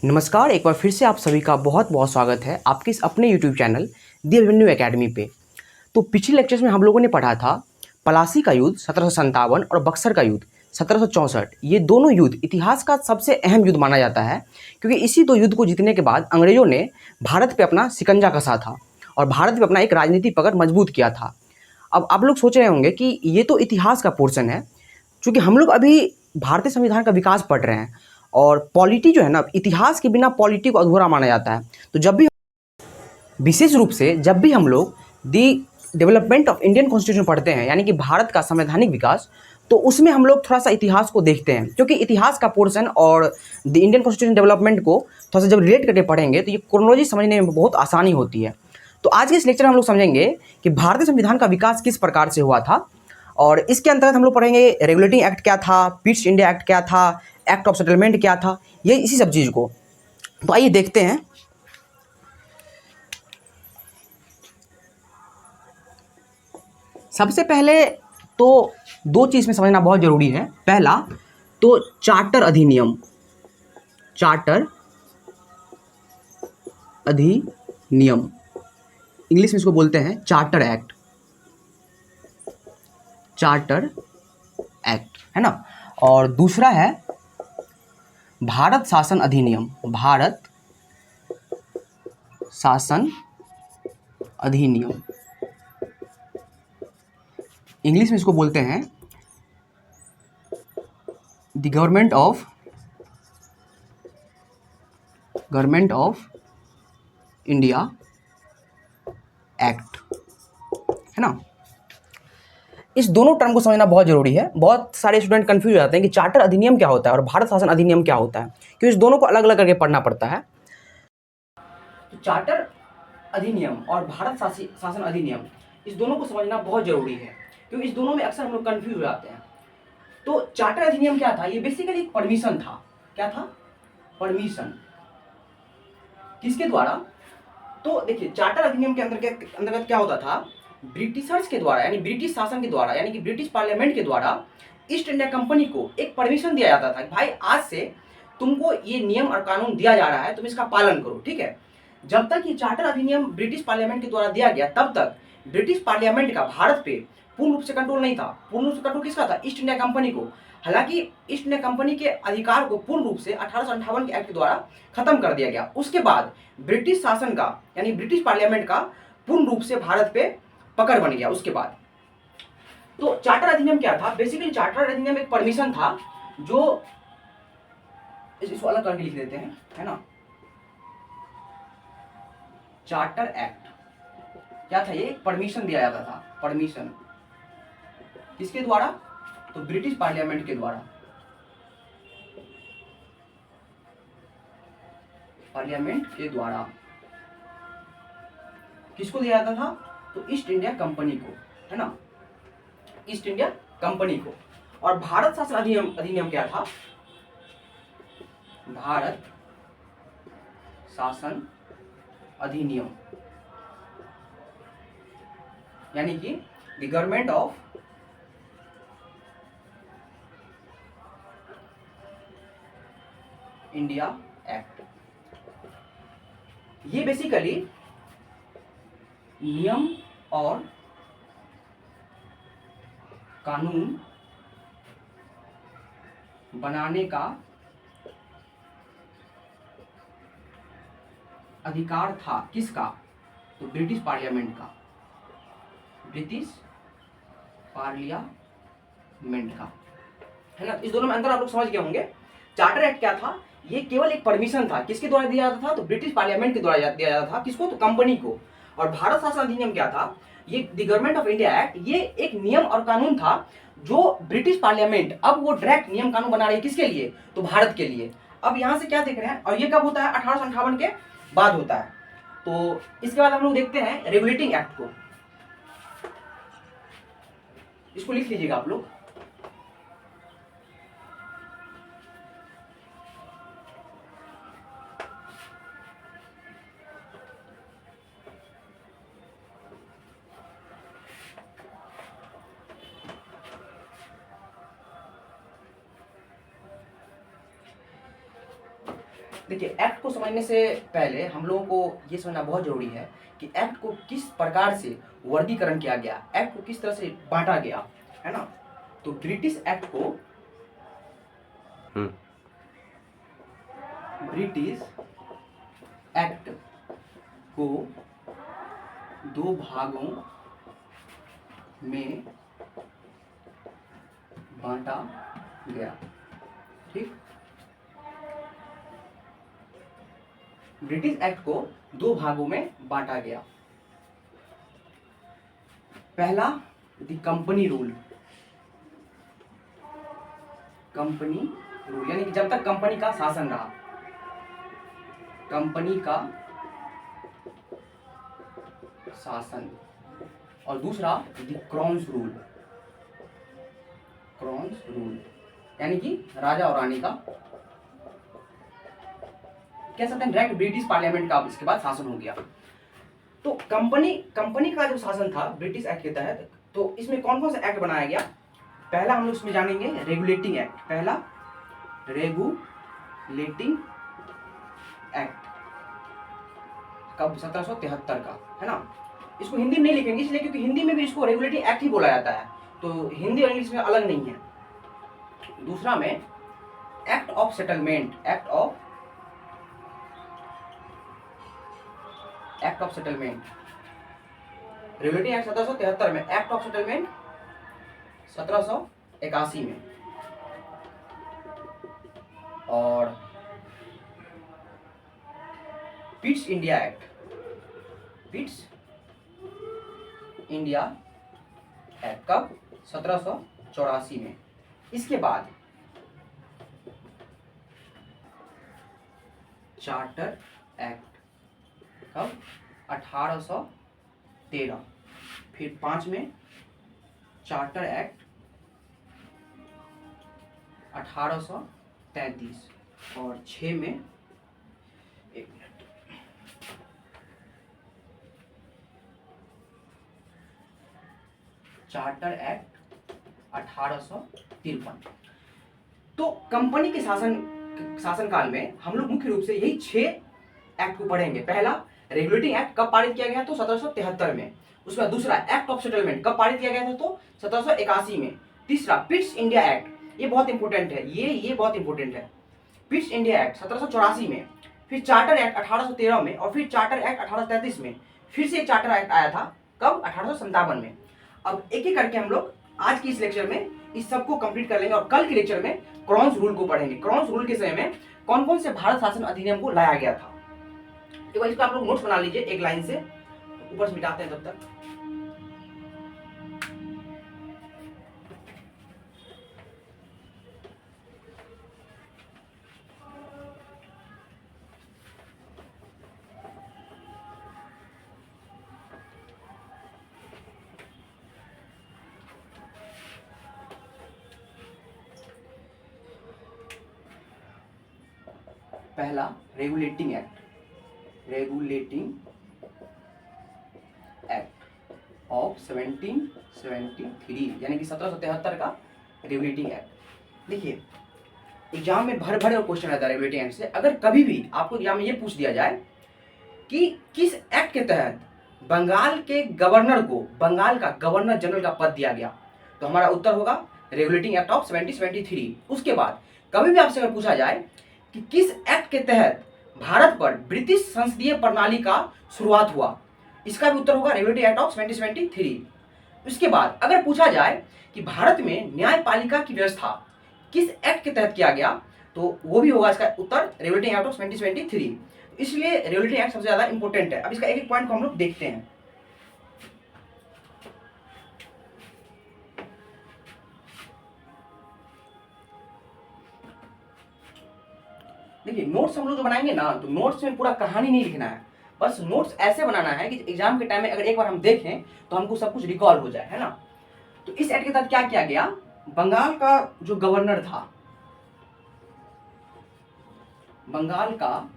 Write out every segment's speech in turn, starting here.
नमस्कार, एक बार फिर से आप सभी का बहुत बहुत स्वागत है आपके इस अपने YouTube चैनल दी अभिमन्यु एकेडमी पे। तो पिछले लेक्चर्स में हम लोगों ने पढ़ा था प्लासी का युद्ध 1757 और बक्सर का युद्ध 1764। ये दोनों युद्ध इतिहास का सबसे अहम युद्ध माना जाता है, क्योंकि इसी दो युद्ध को जीतने के बाद अंग्रेजों ने भारत पे अपना शिकंजा कसा था और भारत पे अपना एक राजनीतिक पकड़ मजबूत किया था। अब आप लोग सोच रहे होंगे कि ये तो इतिहास का पोर्शन है, क्योंकि हम लोग अभी भारतीय संविधान का विकास पढ़ रहे हैं और पॉलिटी जो है ना, इतिहास के बिना पॉलिटी को अधूरा माना जाता है। तो जब भी विशेष रूप से जब भी हम लोग दी डेवलपमेंट ऑफ इंडियन कॉन्स्टिट्यूशन पढ़ते हैं, यानी कि भारत का संवैधानिक विकास, तो उसमें हम लोग थोड़ा सा इतिहास को देखते हैं, क्योंकि इतिहास का पोर्शन और द इंडियन कॉन्स्टिट्यूशन डेवलपमेंट को थोड़ा सा जब रिलेट करके पढ़ेंगे तो ये क्रोनोलॉजी समझने में बहुत आसानी होती है। तो आज के इस लेक्चर में हम लोग समझेंगे कि भारतीय संविधान का विकास किस प्रकार से हुआ था, और इसके अंतर्गत हम लोग पढ़ेंगे रेगुलेटिंग एक्ट क्या था, पीस इंडिया एक्ट क्या था, एक्ट ऑफ सेटलमेंट क्या था, ये इसी सब चीज़ को। तो आइए देखते हैं। सबसे पहले तो दो चीज़ में समझना बहुत ज़रूरी है। पहला तो चार्टर अधिनियम, चार्टर अधिनियम, इंग्लिश में इसको बोलते हैं चार्टर एक्ट, चार्टर एक्ट है ना। और दूसरा है भारत शासन अधिनियम, भारत शासन अधिनियम, इंग्लिश में इसको बोलते हैं the government of India act, है ना। इस दोनों टर्म को समझना बहुत जरूरी है। बहुत सारे स्टूडेंट कंफ्यूज हो जाते हैं कि चार्टर अधिनियम क्या होता है और भारत शासन अधिनियम क्या होता है, क्योंकि इस दोनों को अलग अलग करके पढ़ना पड़ता है। तो चार्टर अधिनियम और भारत शासन अधिनियम, इस दोनों को समझना बहुत जरूरी है, क्योंकि इस दोनों में अक्सर हम लोग कंफ्यूज हो जाते हैं। तो चार्टर अधिनियम क्या था? ये बेसिकली एक परमिशन था। क्या था? परमिशन। किसके द्वारा? तो देखिए, चार्टर अधिनियम के अंतर्गत क्या होता था, ब्रिटिशर्स के द्वारा, यानी ब्रिटिश शासन के द्वारा, यानी कि ब्रिटिश पार्लियामेंट के द्वारा ईस्ट इंडिया कंपनी को एक परमिशन दिया जाता था कि भाई आज से तुमको ये नियम और कानून दिया जा रहा है, तुम इसका पालन करो, ठीक है। जब तक ये चार्टर अधिनियम ब्रिटिश पार्लियामेंट के द्वारा दिया गया, तब तक ब्रिटिश पार्लियामेंट का भारत पे पूर्ण रूप से कंट्रोल नहीं था। पूर्ण रूप से कंट्रोल किसका था? ईस्ट इंडिया कंपनी को। हालांकि ईस्ट इंडिया कंपनी के अधिकार को पूर्ण रूप से 1858 के एक्ट के द्वारा खत्म कर दिया गया। उसके बाद ब्रिटिश शासन का, यानी ब्रिटिश पार्लियामेंट का पूर्ण रूप से भारत पे पकड़ बन गया उसके बाद। तो चार्टर अधिनियम क्या था? बेसिकली चार्टर अधिनियम एक परमिशन था, जो इसको अलग करके लिख देते हैं, है ना। चार्टर एक्ट क्या था? ये परमिशन दिया जाता था। परमिशन किसके द्वारा? तो ब्रिटिश पार्लियामेंट के द्वारा। पार्लियामेंट के द्वारा किसको दिया जाता था? तो ईस्ट इंडिया कंपनी को, है ना, ईस्ट इंडिया कंपनी को। और भारत शासन अधिनियम क्या था? भारत शासन अधिनियम, यानी कि the government of India act. ये बेसिकली नियम और कानून बनाने का अधिकार था। किसका? तो ब्रिटिश पार्लियामेंट का, ब्रिटिश पार्लियामेंट का, है ना। इस दोनों में अंतर आप लोग समझ गए होंगे। चार्टर एक्ट क्या था? ये केवल एक परमिशन था। किसके द्वारा दिया जाता था? तो ब्रिटिश पार्लियामेंट के द्वारा दिया जाता था। किसको? तो कंपनी को। और भारत शासन अधिनियम क्या था? ये the government of India act, ये एक नियम और कानून था जो ब्रिटिश पार्लियामेंट अब वो डायरेक्ट नियम कानून बना रही है। किसके लिए? तो भारत के लिए। अब यहां से क्या देख रहे हैं, और ये कब होता है? 1858 के बाद होता है। तो इसके बाद हम लोग देखते हैं रेगुलेटिंग एक्ट को। इसको लिख लीजिएगा आप लोग। देखिए, एक्ट को समझने से पहले हम लोगों को ये समझना बहुत जरूरी है कि एक्ट को किस प्रकार से वर्गीकरण किया गया, एक्ट को किस तरह से बांटा गया, है ना। तो ब्रिटिश एक्ट को दो भागों में बांटा गया। ठीक, ब्रिटिश एक्ट को दो भागों में बांटा गया। पहला, the company rule. Company rule यानी कि जब तक कंपनी का शासन रहा, कंपनी का शासन। और दूसरा, the crown's rule. Crown's rule यानी कि राजा और रानी का, कह सकते हैं डायरेक्ट ब्रिटिश पार्लियामेंट का इसके बाद शासन हो गया। तो कंपनी का जो शासन था ब्रिटिश एक्ट के तहत, तो इसमें कौन कौन सा एक्ट बनाया गया। पहला हम लोग इसमें जानेंगे रेगुलेटिंग एक्ट। पहला रेगुलेटिंग एक्ट कब, 1773 का, है ना। इसको हिंदी में नहीं लिखेंगे इसलिए क्योंकि हिंदी में भी इसको रेगुलेटिंग एक्ट ही बोला जाता है, तो हिंदी और इंग्लिश में अलग नहीं है। दूसरा में act of settlement. Act of settlement, regulating act 1773 में, एक्ट ऑफ सेटलमेंट 1781 में। और Pitt's India act, Pitt's India act कब, 1784 में। इसके बाद चार्टर एक्ट कब, 1813। फिर 5 में चार्टर एक्ट 1833। और 6 में, एक मिनट, चार्टर एक्ट 1853। तो कंपनी के शासनकाल में हम लोग मुख्य रूप से यही 6 एक्ट को पढ़ेंगे। पहला रेगुलेटिंग एक्ट कब पारित किया गया, तो 1773 में। उसके बाद दूसरा एक्ट ऑफ सेटलमेंट कब पारित किया गया था, तो 1781 में। तीसरा पिट्स इंडिया एक्ट, ये बहुत इंपॉर्टेंट है, ये बहुत इंपॉर्टेंट है। पिट्स इंडिया एक्ट 1784 में। फिर चार्टर एक्ट 1813 में। और फिर चार्टर एक्ट 1833 में। फिर से एक चार्टर एक्ट आया था कब, 1857 में। अब एक एक करके हम लोग आज की इस लेक्चर में इस सबको कंप्लीट कर लेंगे और कल के लेक्चर में क्रॉन्स रूल को पढ़ेंगे। क्रॉन्स रूल के समय में कौन कौन से भारत शासन अधिनियम को लाया गया था। एक बार इसका आप लोग नोट्स बना लीजिए एक लाइन से, ऊपर से मिटाते हैं तब तक। पहला regulating act, regulating act of 1773 यानी कि 1773 का रेगुलेटिंग एक्ट। देखिए, एग्जाम में भर भर क्वेश्चन आता है रेगुलेटिंग एक्ट से। अगर कभी भी आपको एग्जाम में ये पूछ दिया जाए कि किस एक्ट के तहत बंगाल के गवर्नर को बंगाल का गवर्नर जनरल का पद दिया गया, तो हमारा उत्तर होगा रेगुलेटिंग एक्ट ऑफ 1773। उसके बाद कभी भी आपसे अगर पूछा जाए कि किस एक्ट के तहत भारत पर ब्रिटिश संसदीय प्रणाली का शुरुआत हुआ, इसका भी उत्तर होगा रेगुलेटिंग एक्ट ऑफ 1773। उसके बाद अगर पूछा जाए कि भारत में न्यायपालिका की व्यवस्था किस एक्ट के तहत किया गया, तो वो भी होगा इसका उत्तर रेगुलेटिंग एक्ट ऑफ 1773। इसलिए रेगुलेटिंग एक्ट सबसे ज्यादा इंपॉर्टेंट है। अब इसका एक एक पॉइंट को हम लोग देखते हैं। देखिए, नोट्स हम लोग जो बनाएंगे ना, तो नोट्स में पूरा कहानी नहीं लिखना है, बस नोट्स ऐसे बनाना है कि एग्जाम के टाइम में अगर एक बार हम देखें तो हमको सब कुछ रिकॉल हो जाए, है ना। तो इस एक्ट के तहत क्या किया गया, बंगाल का जो गवर्नर था, बंगाल का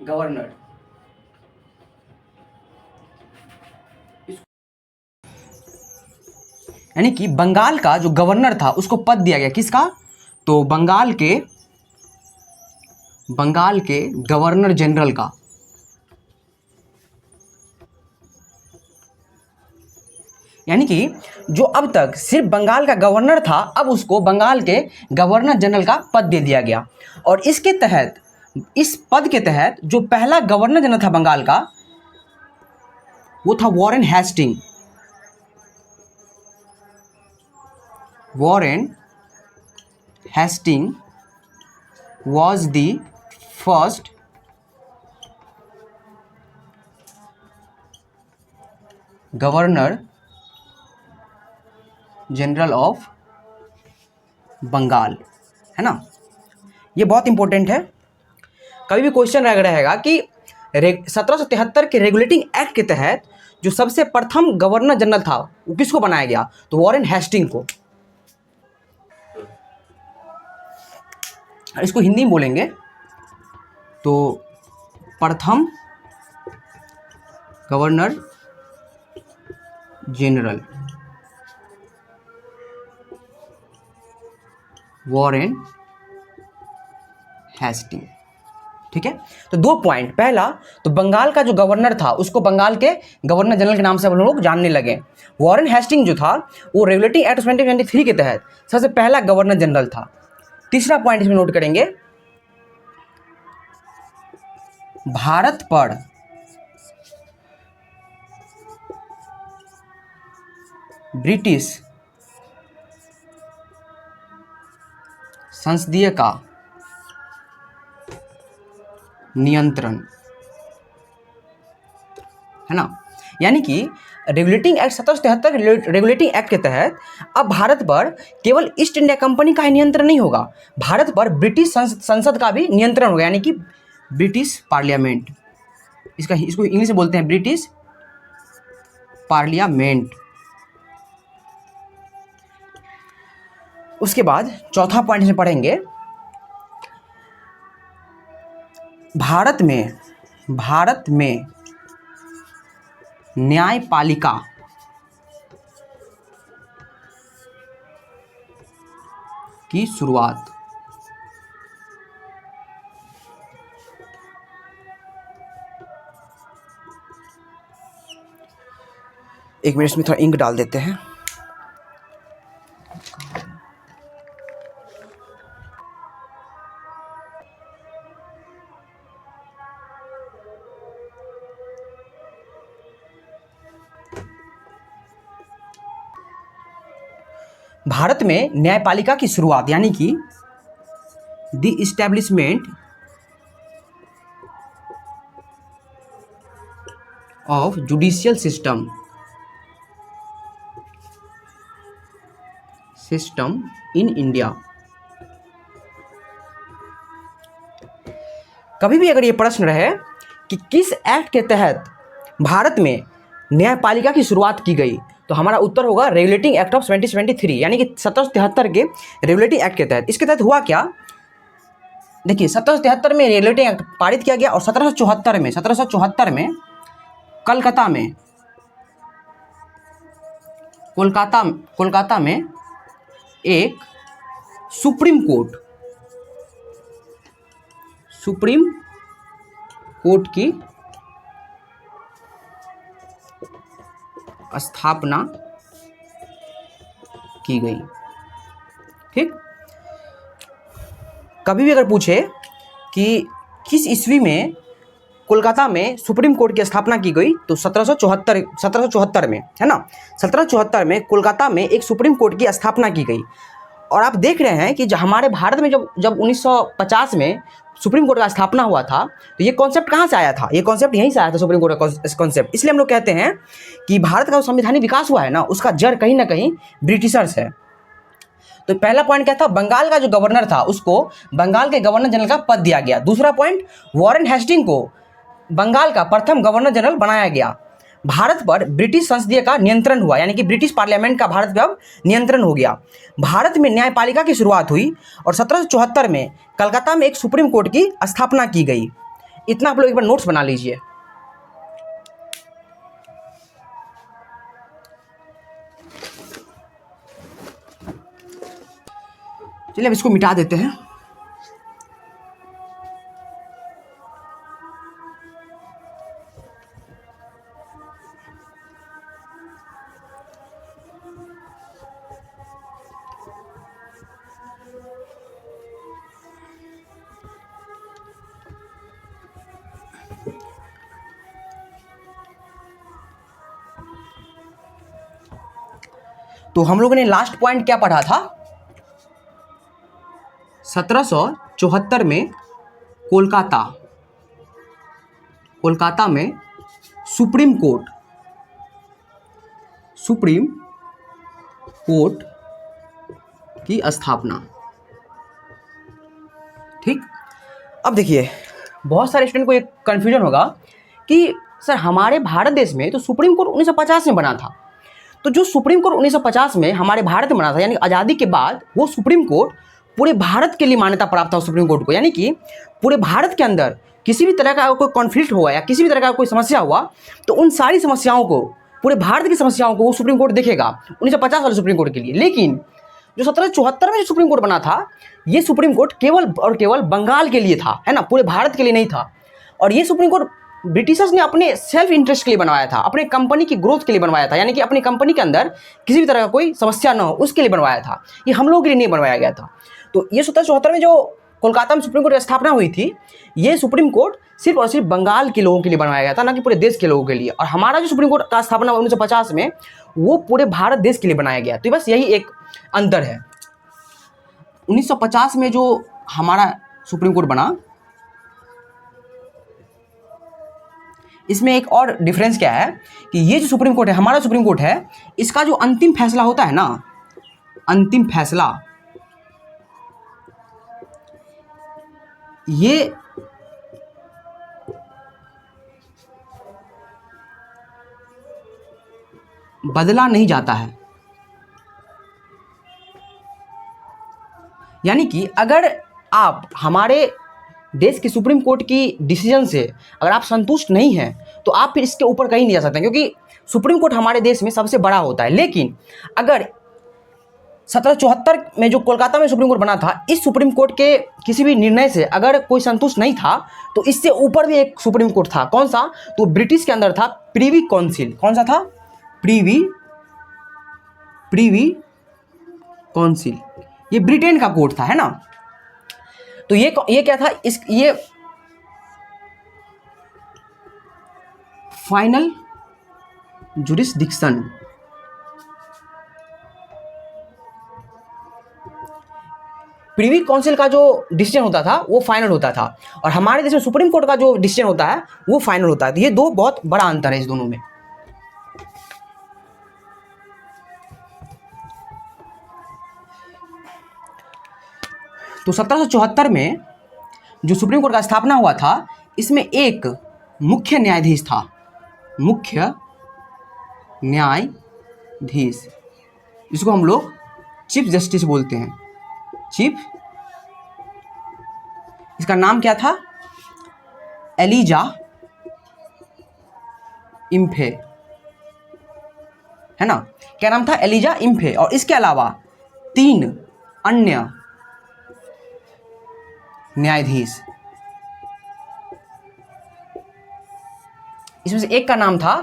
गवर्नर, यानी कि बंगाल का जो गवर्नर था उसको पद दिया गया, किसका, तो बंगाल के बंगाल के गवर्नर जनरल का। यानी कि जो अब तक सिर्फ बंगाल का गवर्नर था, अब उसको बंगाल के गवर्नर जनरल का पद दे दिया गया। और इसके तहत, इस पद के तहत जो पहला गवर्नर जनरल था बंगाल का, वो था Warren Hastings. Warren Hastings was the first governor general of Bengal, है ना। ये बहुत इंपॉर्टेंट है। कभी भी क्वेश्चन रहेगा कि 1773 के रेगुलेटिंग एक्ट के तहत जो सबसे प्रथम गवर्नर जनरल था वो किसको बनाया गया, तो वॉरेन हेस्टिंग को। इसको हिंदी में बोलेंगे तो प्रथम गवर्नर जनरल वॉरेन हेस्टिंग। ठीक है, तो 2 पॉइंट। पहला, तो बंगाल का जो गवर्नर था उसको बंगाल के गवर्नर जनरल के नाम से हम लोग जानने लगे। वॉरेन हेस्टिंग जो था वो रेगुलेटिंग एक्ट 2023 के तहत सबसे पहला गवर्नर जनरल था। तीसरा पॉइंट इसमें नोट करेंगे, भारत पर ब्रिटिश संसदीय का नियंत्रण, है ना। यानी कि रेगुलेटिंग एक्ट 1773 रेगुलेटिंग एक्ट के तहत अब भारत पर केवल ईस्ट इंडिया कंपनी का ही नियंत्रण नहीं होगा, भारत पर ब्रिटिश संसद का भी नियंत्रण होगा, यानी कि ब्रिटिश पार्लियामेंट। इसको इंग्लिश में बोलते हैं ब्रिटिश पार्लियामेंट। उसके बाद चौथा पॉइंट इसमें पढ़ेंगे, भारत में न्यायपालिका की शुरुआत। एक मिनट में थोड़ा इंक डाल देते हैं। भारत में न्यायपालिका की शुरुआत, यानी कि the establishment of judicial system in India. कभी भी अगर ये प्रश्न रहे कि किस एक्ट के तहत भारत में न्यायपालिका की शुरुआत की गई, तो हमारा उत्तर होगा रेगुलेटिंग एक्ट ऑफ 2023, यानी कि 1773 के रेगुलेटिंग एक्ट के तहत। इसके तहत हुआ क्या, देखिए 1773 में रेगुलेटिंग एक्ट पारित किया गया और 1774 में कोलकाता में एक सुप्रीम कोर्ट की स्थापना की गई। ठीक, कभी भी अगर पूछे कि किस ईस्वी में कोलकाता में सुप्रीम कोर्ट की स्थापना की गई, तो 1774 में, है ना। 1774 में कोलकाता में एक सुप्रीम कोर्ट की स्थापना की गई। और आप देख रहे हैं कि हमारे भारत में जब 1950 में सुप्रीम कोर्ट का स्थापना हुआ था, तो ये कॉन्सेप्ट कहाँ से आया था, ये कॉन्सेप्ट यहीं से आया था, सुप्रीम कोर्ट का कॉन्सेप्ट। इसलिए हम लोग कहते हैं कि भारत का जो संवैधानिक विकास हुआ है ना, उसका जड़ कहीं ना कहीं ब्रिटिशर्स है। तो पहला पॉइंट क्या था, बंगाल का जो गवर्नर था उसको बंगाल के गवर्नर जनरल का पद दिया गया। दूसरा पॉइंट, वॉरेन हेस्टिंग को बंगाल का प्रथम गवर्नर जनरल बनाया गया। भारत पर ब्रिटिश संसदीय का नियंत्रण हुआ, यानी कि ब्रिटिश पार्लियामेंट का भारत पर अब नियंत्रण हो गया। भारत में न्यायपालिका की शुरुआत हुई और 1774 में कलकत्ता में एक सुप्रीम कोर्ट की स्थापना की गई। इतना आप लोग एक बार नोट्स बना लीजिए। चलिए अब इसको मिटा देते हैं। तो हम लोगों ने लास्ट पॉइंट क्या पढ़ा था, 1774 में कोलकाता में सुप्रीम कोर्ट की स्थापना। ठीक। अब देखिए, बहुत सारे स्टूडेंट को एक कन्फ्यूजन होगा कि सर हमारे भारत देश में तो सुप्रीम कोर्ट 1950 में बना था, तो जो सुप्रीम कोर्ट 1950 में हमारे भारत में बना था, यानी आज़ादी के बाद वो सुप्रीम कोर्ट पूरे भारत के लिए मान्यता प्राप्त था सुप्रीम कोर्ट को, यानी कि पूरे भारत के अंदर किसी भी तरह का कोई कॉन्फ्लिक्ट हुआ या किसी भी तरह का कोई समस्या हुआ तो उन सारी समस्याओं को, पूरे भारत की समस्याओं को वो सुप्रीम कोर्ट देखेगा 1950 वाले सुप्रीम कोर्ट के लिए। लेकिन जो 1774 में जो सुप्रीम कोर्ट बना था, ये सुप्रीम कोर्ट केवल और केवल बंगाल के लिए था, है ना, पूरे भारत के लिए नहीं था। और ये सुप्रीम कोर्ट ब्रिटिशर्स ने अपने सेल्फ इंटरेस्ट के लिए बनवाया था, अपने कंपनी की ग्रोथ के लिए बनवाया था, यानी कि अपनी कंपनी के अंदर किसी भी तरह का कोई समस्या ना हो उसके लिए बनवाया था, ये हम लोगों के लिए नहीं बनवाया गया था। तो ये 1774 में जो कोलकाता में सुप्रीम कोर्ट की स्थापना हुई थी, ये सुप्रीम कोर्ट सिर्फ और सिर्फ बंगाल के लोगों के लिए बनवाया गया था, ना कि पूरे देश के लोगों के लिए। और हमारा जो सुप्रीम कोर्ट का स्थापना 1950 में, वो पूरे भारत देश के लिए बनाया गया। तो बस यही एक अंतर है। 1950 में जो हमारा सुप्रीम कोर्ट बना, इसमें एक और डिफरेंस क्या है कि ये जो सुप्रीम कोर्ट है, हमारा सुप्रीम कोर्ट है, इसका जो अंतिम फैसला होता है ना, अंतिम फैसला, ये बदला नहीं जाता है। यानी कि अगर आप हमारे देश की सुप्रीम कोर्ट की डिसीजन से अगर आप संतुष्ट नहीं हैं तो आप फिर इसके ऊपर कहीं नहीं जा सकते, क्योंकि सुप्रीम कोर्ट हमारे देश में सबसे बड़ा होता है। लेकिन अगर 1774 में जो कोलकाता में सुप्रीम कोर्ट बना था, इस सुप्रीम कोर्ट के किसी भी निर्णय से अगर कोई संतुष्ट नहीं था तो इससे ऊपर भी एक सुप्रीम कोर्ट था। कौन सा? तो ब्रिटिश के अंदर था प्रीवी काउंसिल। कौन सा था? प्रीवी काउंसिल। ये ब्रिटेन का कोर्ट था, है ना। तो ये क्या था, ये फाइनल जुरिस्डिक्शन। प्रीवी काउंसिल का जो डिसीजन होता था वो फाइनल होता था, और हमारे देश में सुप्रीम कोर्ट का जो डिसीजन होता है वो फाइनल होता है। तो ये दो बहुत बड़ा अंतर है इस दोनों में। तो 1774 में जो सुप्रीम कोर्ट का स्थापना हुआ था, इसमें एक मुख्य न्यायाधीश था, मुख्य न्यायाधीश, जिसको हम लोग चीफ जस्टिस बोलते हैं। चीफ, इसका नाम क्या था? एलिजा इम्फे, है ना। क्या नाम था? एलिजा इम्फे। और इसके अलावा 3 अन्य न्यायाधीश, इसमें से एक का नाम था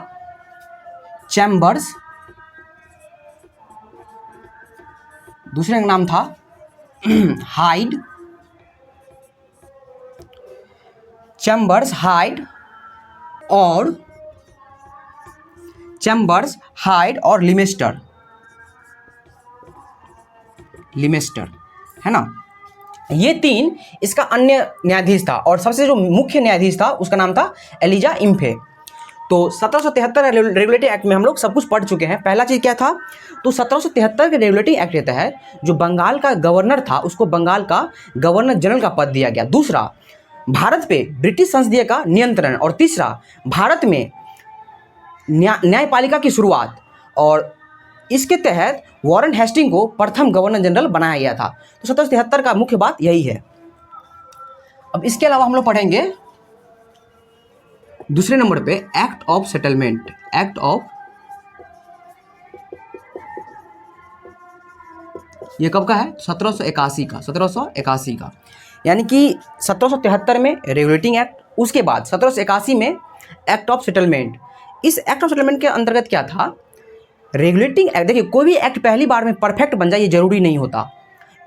चैम्बर्स, दूसरे का नाम था हाइड, चैम्बर्स, हाइड और लिमेस्टर, है ना। ये 3 इसका अन्य न्यायाधीश था, और सबसे जो मुख्य न्यायाधीश था उसका नाम था एलिजा इम्फे। तो 1773 रेगुलेटिंग एक्ट में हम लोग सब कुछ पढ़ चुके हैं। पहला चीज़ क्या था? तो 1773 के रेगुलेटिंग एक्ट रहता है, जो बंगाल का गवर्नर था उसको बंगाल का गवर्नर जनरल का पद दिया गया। दूसरा, भारत पे ब्रिटिश संसदीय का नियंत्रण, और तीसरा, भारत में न्यायपालिका की शुरुआत, और इसके तहत वॉरेन हेस्टिंग को प्रथम गवर्नर जनरल बनाया गया था। तो 1773 का मुख्य बात यही है। अब इसके अलावा हम लोग पढ़ेंगे दूसरे नंबर पे act of settlement. Act of, ये कब का है? 1781 का। 1781 का, यानी कि 1773 में रेगुलेटिंग एक्ट, उसके बाद 1781 में एक्ट ऑफ सेटलमेंट। इस एक्ट ऑफ सेटलमेंट के अंतर्गत क्या था? रेगुलेटिंग एक्ट, देखिए कोई भी एक्ट पहली बार में परफेक्ट बन जाए ये जरूरी नहीं होता।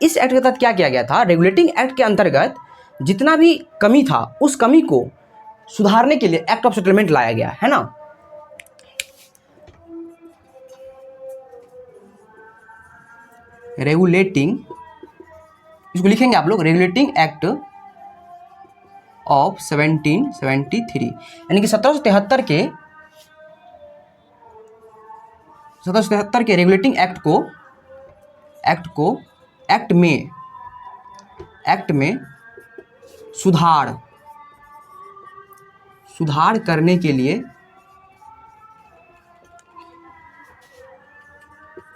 इस एक्ट के तहत क्या किया गया था? रेगुलेटिंग एक्ट के अंतर्गत जितना भी कमी था उस कमी को सुधारने के लिए एक्ट ऑफ सेटलमेंट लाया गया, है ना। रेगुलेटिंग, इसको लिखेंगे आप लोग, रेगुलेटिंग एक्ट ऑफ 1773, यानी कि 1773 के रेगुलेटिंग एक्ट में सुधार करने के लिए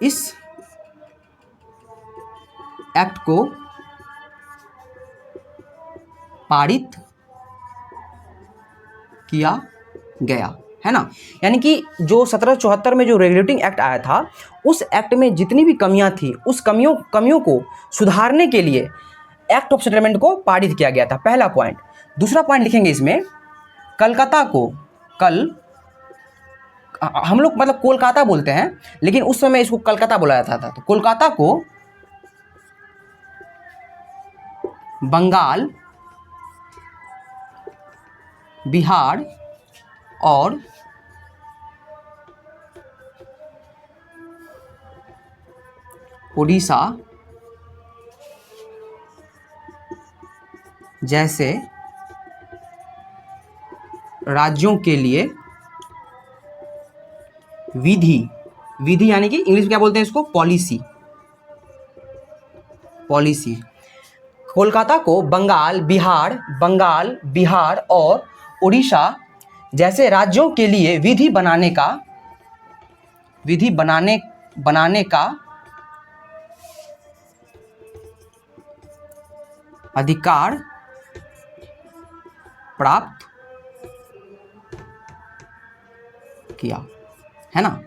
इस एक्ट को पारित किया गया, है ना। यानी कि जो 1774 में जो रेगुलेटिंग एक्ट आया था, उस एक्ट में जितनी भी कमियां थी, उस कमियों को सुधारने के लिए एक्ट ऑफ सेटलमेंट को पारित किया गया था, पहला पॉइंट। दूसरा पॉइंट लिखेंगे इसमें, कलकत्ता को, हम लोग मतलब कोलकाता बोलते हैं, लेकिन उस समय इसको कलकत्ता बुलाया जाता था। तो कोलकाता को बंगाल, बिहार और उड़ीसा जैसे राज्यों के लिए विधि यानी कि इंग्लिश में क्या बोलते हैं इसको, पॉलिसी। कोलकाता को बंगाल, बिहार और उड़ीसा जैसे राज्यों के लिए विधि बनाने का अधिकार प्राप्त किया, है ना।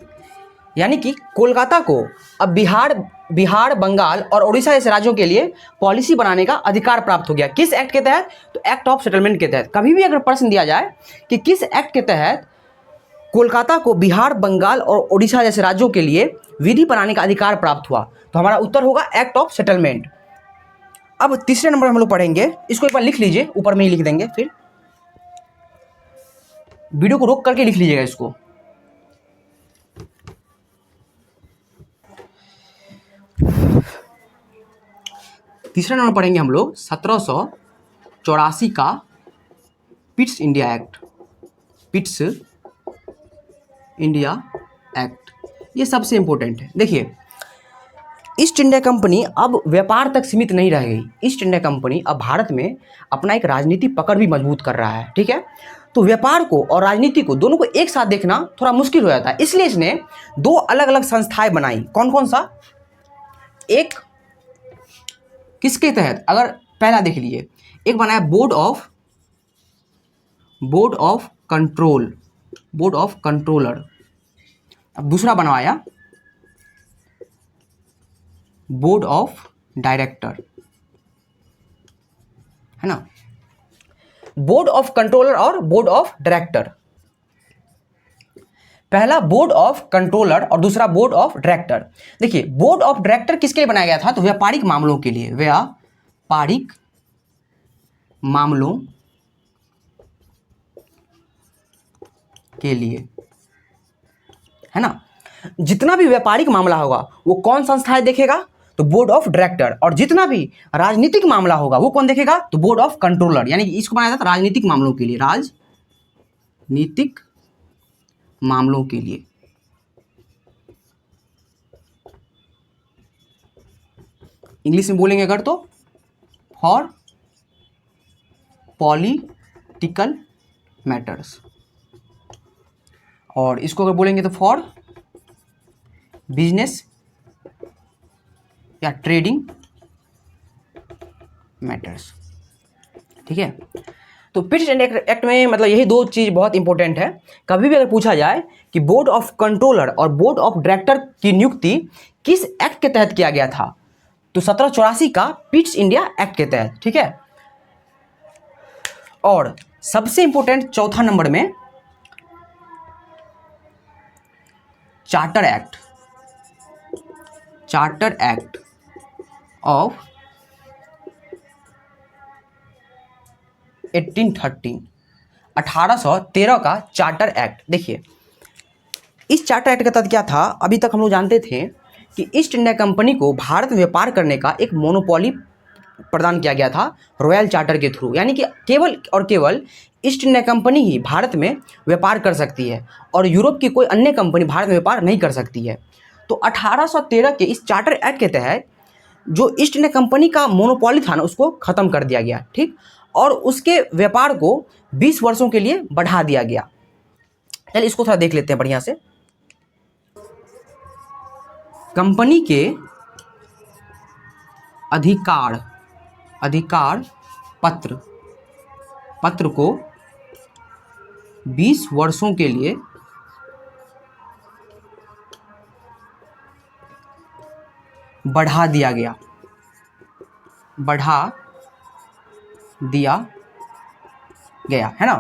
यानी कि कोलकाता को अब बिहार, बंगाल और उड़ीसा जैसे राज्यों के लिए पॉलिसी बनाने का अधिकार प्राप्त हो गया। किस एक्ट के तहत? तो एक्ट ऑफ सेटलमेंट के तहत। कभी भी अगर प्रश्न दिया जाए कि किस एक्ट के तहत कोलकाता को बिहार, बंगाल और उड़ीसा जैसे राज्यों के लिए विधि बनाने का अधिकार प्राप्त हुआ, तो हमारा उत्तर होगा एक्ट ऑफ सेटलमेंट। अब तीसरे नंबर हम लोग पढ़ेंगे, इसको एक बार लिख लीजिए, ऊपर में ही लिख देंगे, फिर वीडियो को रोक करके लिख लीजिएगा इसको। तीसरा नंबर पढ़ेंगे हम लोग 1784 का पिट्स इंडिया एक्ट। ये सबसे इंपॉर्टेंट है। देखिए, ईस्ट इंडिया कंपनी अब व्यापार तक सीमित नहीं रह गई। ईस्ट इंडिया कंपनी अब भारत में अपना एक राजनीतिक पकड़ भी मजबूत कर रहा है, ठीक है। तो व्यापार को और राजनीति को दोनों को एक साथ देखना थोड़ा मुश्किल हो जाता है, इसलिए इसने दो अलग अलग संस्थाएं बनाई। कौन कौन सा? एक किसके तहत? अगर पहला देख लीजिए, एक बनाया बोर्ड ऑफ कंट्रोलर। अब दूसरा बनवाया बोर्ड ऑफ डायरेक्टर, है ना। बोर्ड ऑफ कंट्रोलर और बोर्ड ऑफ डायरेक्टर। पहला बोर्ड ऑफ कंट्रोलर और दूसरा बोर्ड ऑफ डायरेक्टर। देखिए, बोर्ड ऑफ डायरेक्टर किसके लिए बनाया गया था? तो व्यापारिक मामलों के लिए, है ना। जितना भी व्यापारिक मामला होगा वो कौन संस्थाएं देखेगा? तो बोर्ड ऑफ डायरेक्टर। और जितना भी राजनीतिक मामला होगा वो कौन देखेगा? तो बोर्ड ऑफ कंट्रोलर। यानी कि इसको बनाया था राजनीतिक मामलों के लिए, राजनीतिक मामलों के लिए। इंग्लिश में बोलेंगे अगर तो फॉर पॉलिटिकल मैटर्स, और इसको अगर बोलेंगे तो फॉर बिजनेस या ट्रेडिंग मैटर्स, ठीक है। तो पिट्स इंडिया एक्ट में मतलब यही दो चीज़ बहुत इंपॉर्टेंट है। कभी भी अगर पूछा जाए कि बोर्ड ऑफ कंट्रोलर और बोर्ड ऑफ डायरेक्टर की नियुक्ति किस एक्ट के तहत किया गया था, तो 1784 का पिट्स इंडिया एक्ट के तहत, ठीक है। और सबसे इंपॉर्टेंट चौथा नंबर में चार्टर एक्ट ऑफ 1813 का चार्टर एक्ट। देखिए, इस चार्टर एक्ट के तहत क्या था? अभी तक हम लोग जानते थे कि ईस्ट इंडिया कंपनी को भारत में व्यापार करने का एक मोनोपोली प्रदान किया गया था रॉयल चार्टर के थ्रू, यानी कि केवल और केवल ईस्ट इंडिया कंपनी ही भारत में व्यापार कर सकती है और यूरोप की कोई अन्य कंपनी भारत में व्यापार नहीं कर सकती है। तो 1813 के इस चार्टर एक्ट के तहत जो ईस्ट इंडिया कंपनी का मोनोपोली था ना, उसको ख़त्म कर दिया गया, ठीक, और उसके व्यापार को 20 वर्षों के लिए बढ़ा दिया गया। चलिए इसको थोड़ा देख लेते हैं बढ़िया से। कंपनी के अधिकार पत्र को 20 वर्षों के लिए बढ़ा दिया गया है ना।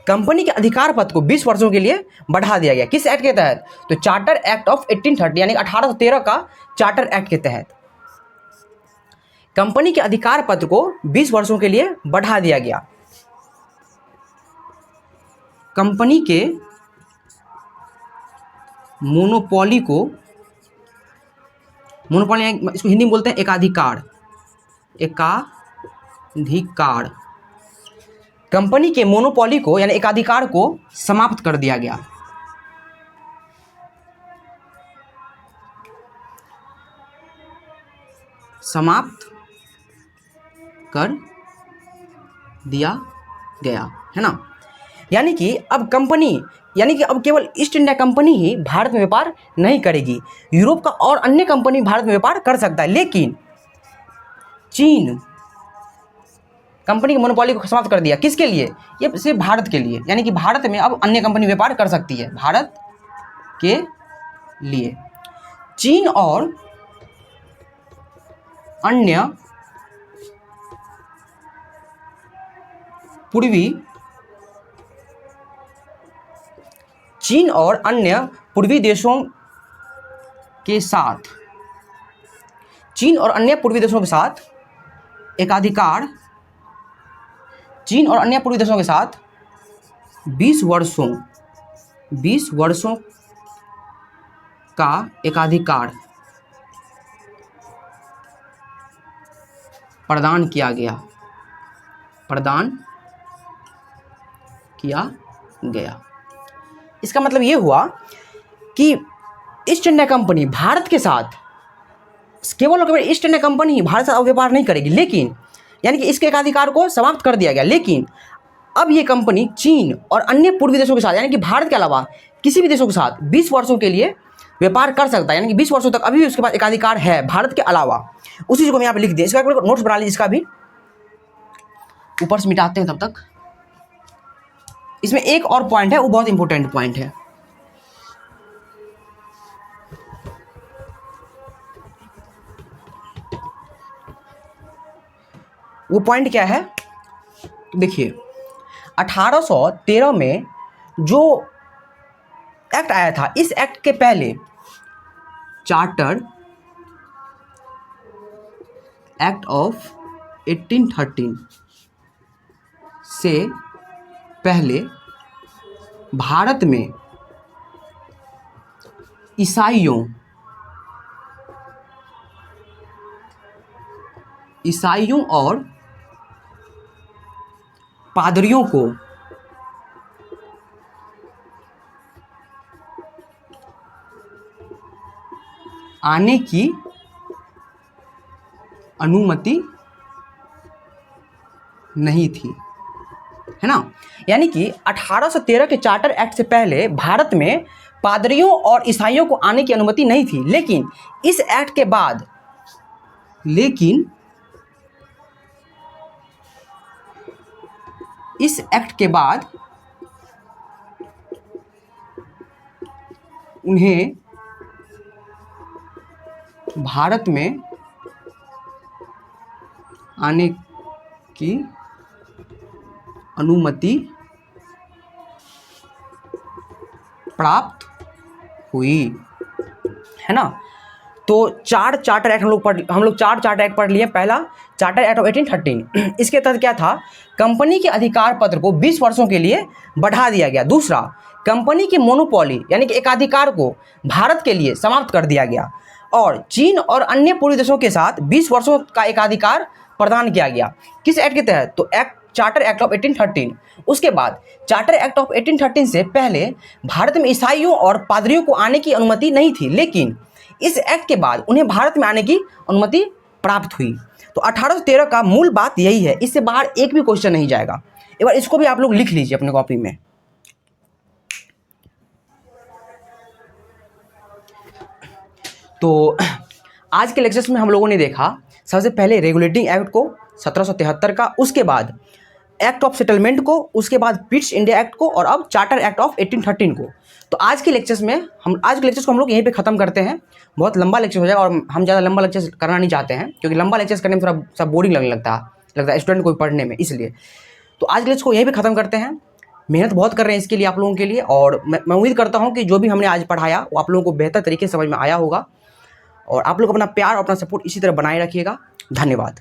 कंपनी के अधिकार पत्र को 20 वर्षों के लिए बढ़ा दिया गया, किस एक्ट के तहत? तो चार्टर एक्ट ऑफ 1830 यानी 1813 का चार्टर एक्ट के तहत कंपनी के अधिकार पत्र को 20 वर्षों के लिए बढ़ा दिया गया। कंपनी के मोनोपोली इसको हिंदी में बोलते हैं एकाधिकार। कंपनी के मोनोपोली को यानी एकाधिकार को समाप्त कर दिया गया। समाप्त कर दिया गया है ना। यानी कि अब केवल ईस्ट इंडिया कंपनी ही भारत में व्यापार नहीं करेगी, यूरोप का और अन्य कंपनी भारत में व्यापार कर सकता है, लेकिन चीन कंपनी के मोनोपोली को समाप्त कर दिया। किसके लिए? ये सिर्फ भारत के लिए, यानी कि भारत में अब अन्य कंपनी व्यापार कर सकती है। भारत के लिए चीन और अन्य पूर्वी देशों के साथ एकाधिकार 20 वर्षों का एकाधिकार प्रदान किया गया। इसका मतलब ये हुआ कि ईस्ट इंडिया कंपनी भारत के साथ केवल और केवल ईस्ट इंडिया कंपनी ही भारत से व्यापार नहीं करेगी, लेकिन यानी कि इसके एकाधिकार को समाप्त कर दिया गया, लेकिन अब ये कंपनी चीन और अन्य पूर्वी देशों के साथ यानी कि भारत के अलावा किसी भी देशों के साथ 20 वर्षों के लिए व्यापार कर सकता है, यानी कि 20 वर्षों तक अभी भी उसके पास एकाधिकार है भारत के अलावा। उसी चीज़ को हम यहाँ पे लिख दिए। इसका नोट्स बना लीजिए, इसका भी ऊपर से मिटाते हैं तब तक। इसमें एक और पॉइंट है, वो बहुत इंपॉर्टेंट पॉइंट है। वो पॉइंट क्या है देखिए, 1813 में जो एक्ट आया था, इस एक्ट के पहले चार्टर एक्ट ऑफ 1813 से पहले भारत में ईसाइयों और पादरियों को आने की अनुमति नहीं थी, है ना। यानी कि 1813 के चार्टर एक्ट से पहले भारत में पादरियों और ईसाइयों को आने की अनुमति नहीं थी, लेकिन इस एक्ट के बाद उन्हें भारत में आने की अनुमति प्राप्त हुई, है ना। तो चार चार्टर एक्ट हम लोग चार चार्टर एक्ट पढ़ लिए। पहला चार्टर एक्ट ऑफ 1813, इसके तहत क्या था? कंपनी के अधिकार पत्र को 20 वर्षों के लिए बढ़ा दिया गया। दूसरा, कंपनी के मोनोपोली यानी कि एकाधिकार को भारत के लिए समाप्त कर दिया गया। और चीन और अन्य पूर्वी देशों के साथ 20 वर्षों का एकाधिकार प्रदान किया गया। किस एक्ट के तहत? तो चार्टर एक्ट ऑफ 1813। उसके बाद चार्टर एक्ट ऑफ 1813 से पहले भारत में ईसाइयों और पादरियों को आने की अनुमति नहीं थी, लेकिन इस एक्ट के बाद उन्हें भारत में आने की अनुमति प्राप्त हुई। तो 1813 का मूल बात यही है, इससे बाहर एक भी क्वेश्चन नहीं जाएगा। एक बार इसको भी आप लोग लिख लीजिए अपने कॉपी में। तो आज के लेक्चर्स में हम लोगों ने देखा सबसे पहले रेगुलेटिंग एक्ट को 1773 का, उसके बाद एक्ट ऑफ सेटलमेंट को, उसके बाद पिट्स इंडिया एक्ट को, और अब चार्टर एक्ट ऑफ 1813 को। तो आज के लेक्चर्स को हम लोग यहीं पे ख़त्म करते हैं। बहुत लंबा लेक्चर हो जाएगा और हम ज़्यादा लंबा लेक्चर करना नहीं चाहते हैं, क्योंकि लंबा लेक्चर्स करने में थोड़ा सा बोरिंग लगने लगता है स्टूडेंट को पढ़ने में, इसलिए। तो आज के लेक्चर को यहीं पे ख़त्म करते हैं। मेहनत बहुत कर रहे हैं इसके लिए आप लोगों के लिए, और मैं उम्मीद करता हूँ कि जो भी हमने आज पढ़ाया वो आप लोगों को बेहतर तरीके से समझ में आया होगा। और आप लोग अपना प्यार और अपना सपोर्ट इसी तरह बनाए रखिएगा। धन्यवाद।